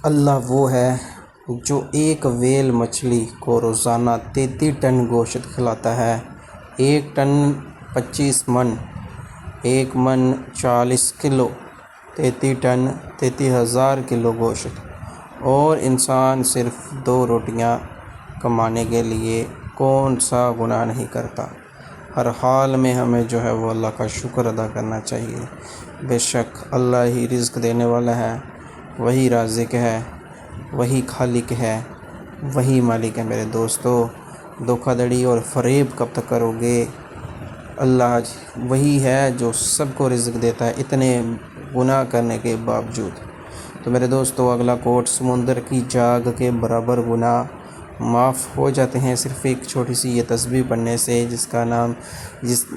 اللہ وہ ہے جو ایک ویل مچھلی کو روزانہ 33 ٹن گوشت کھلاتا ہے۔ 1 ٹن 25 من، 1 من 40 کلو، 33 ٹن 33,000 کلو گوشت، اور انسان صرف 2 روٹیاں کمانے کے لیے کون سا گناہ نہیں کرتا۔ ہر حال میں ہمیں جو ہے وہ اللہ کا شکر ادا کرنا چاہیے۔ بے شک اللہ ہی رزق دینے والا ہے، وہی رازق ہے، وہی خالق ہے، وہی مالک ہے۔ میرے دوستو، دھوکہ دھڑی اور فریب کب تک کرو گے؟ اللہ وہی ہے جو سب کو رزق دیتا ہے اتنے گناہ کرنے کے باوجود۔ تو میرے دوستو، اگلا کوٹ: سمندر کی جاگ کے برابر گناہ معاف ہو جاتے ہیں صرف ایک چھوٹی سی یہ تسبیح پڑھنے سے،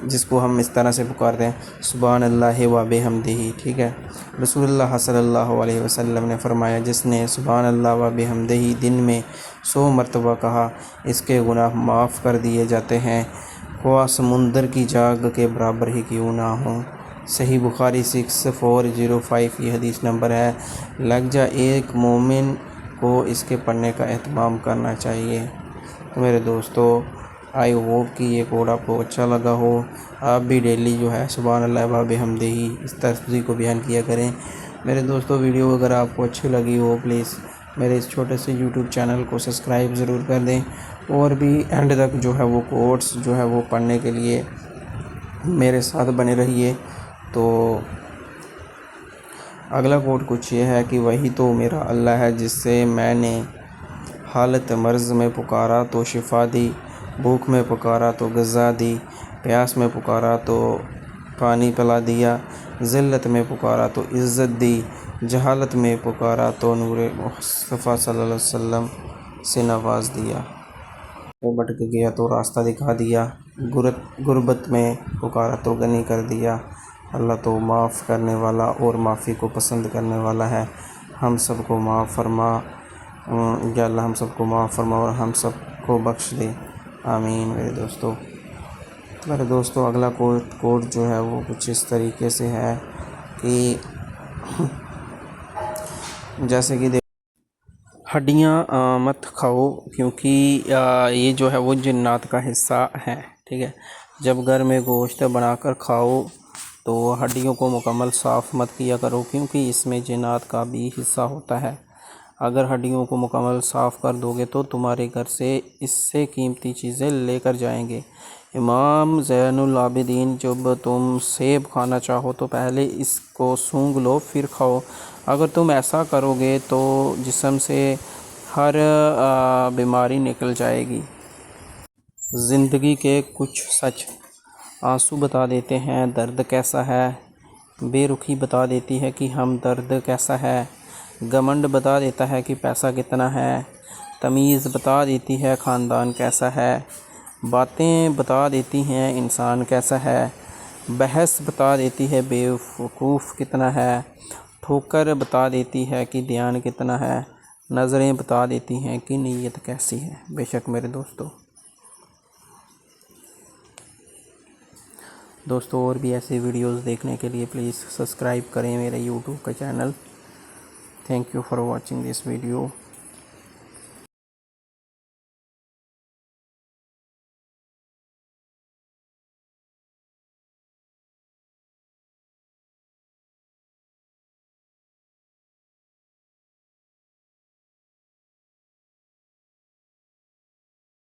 جس کو ہم اس طرح سے پکارتے ہیں: سبحان اللہ و بحمدہ۔ ٹھیک ہے، رسول اللہ صلی اللہ علیہ وسلم نے فرمایا، جس نے سبحان اللہ و بحمدہ دن میں 100 مرتبہ کہا، اس کے گناہ معاف کر دیے جاتے ہیں، خواہ سمندر کی جاگ کے برابر ہی کیوں نہ ہوں۔ صحیح بخاری 6405 یہ حدیث نمبر ہے۔ لگ جا ایک مومن کو اس کے پڑھنے کا اہتمام کرنا چاہیے۔ تو میرے دوستو، آئی ہوپ کہ یہ کوڈ آپ کو اچھا لگا ہو۔ آپ بھی ڈیلی جو ہے سبحان اللہ و بحمدہ اس تسبیح کو بیان کیا کریں۔ میرے دوستو، ویڈیو اگر آپ کو اچھی لگی ہو، پلیز میرے اس چھوٹے سے یوٹیوب چینل کو سبسکرائب ضرور کر دیں، اور بھی اینڈ تک جو ہے وہ کوڈس جو ہے وہ پڑھنے کے لیے میرے ساتھ بنے رہیے۔ تو اگلا کوڈ کچھ یہ ہے کہ وہی تو میرا اللہ ہے جس سے میں نے حالت مرض میں پکارا تو شفا دی، بھوک میں پکارا تو غذا دی، پیاس میں پکارا تو پانی پلا دیا، ذلت میں پکارا تو عزت دی، جہالت میں پکارا تو نور مصطفیٰ صلی اللہ علیہ وسلم سے نواز دیا، میں بھٹک گیا تو راستہ دکھا دیا، غربت میں پکارا تو غنی کر دیا۔ اللہ تو معاف کرنے والا اور معافی کو پسند کرنے والا ہے۔ ہم سب کو معاف فرما، یا اللہ ہم سب کو معاف فرما اور ہم سب کو بخش دے، آمین۔ میرے دوستو، اگلا کوڈ جو ہے وہ کچھ اس طریقے سے ہے کہ جیسے کہ ہڈیاں مت کھاؤ، کیونکہ یہ جو ہے وہ جنات کا حصہ ہے۔ ٹھیک ہے، جب گھر میں گوشت بنا کر کھاؤ تو ہڈیوں کو مکمل صاف مت کیا کرو، کیونکہ اس میں جنات کا بھی حصہ ہوتا ہے۔ اگر ہڈیوں کو مکمل صاف کر دو گے تو تمہارے گھر سے اس سے قیمتی چیزیں لے کر جائیں گے۔ امام زین العابدین: جب تم سیب کھانا چاہو تو پہلے اس کو سونگھ لو پھر کھاؤ، اگر تم ایسا کرو گے تو جسم سے ہر بیماری نکل جائے گی۔ زندگی کے کچھ سچ: آنسو بتا دیتے ہیں درد کیسا ہے، بے رخی بتا دیتی ہے کہ ہم درد کیسا ہے، گھمنڈ بتا دیتا ہے کہ پیسہ کتنا ہے، تمیز بتا دیتی ہے خاندان کیسا ہے، باتیں بتا دیتی ہیں انسان کیسا ہے، بحث بتا دیتی ہے بے وقوف کتنا ہے، ٹھوکر بتا دیتی ہے کہ دھیان کتنا ہے، نظریں بتا دیتی ہیں کہ نیت کیسی ہے۔ بے شک میرے دوستو، اور بھی ایسے ویڈیوز دیکھنے کے لیے پلیز سبسکرائب کریں میرے یوٹیوب کا channel. Thank you for watching this video.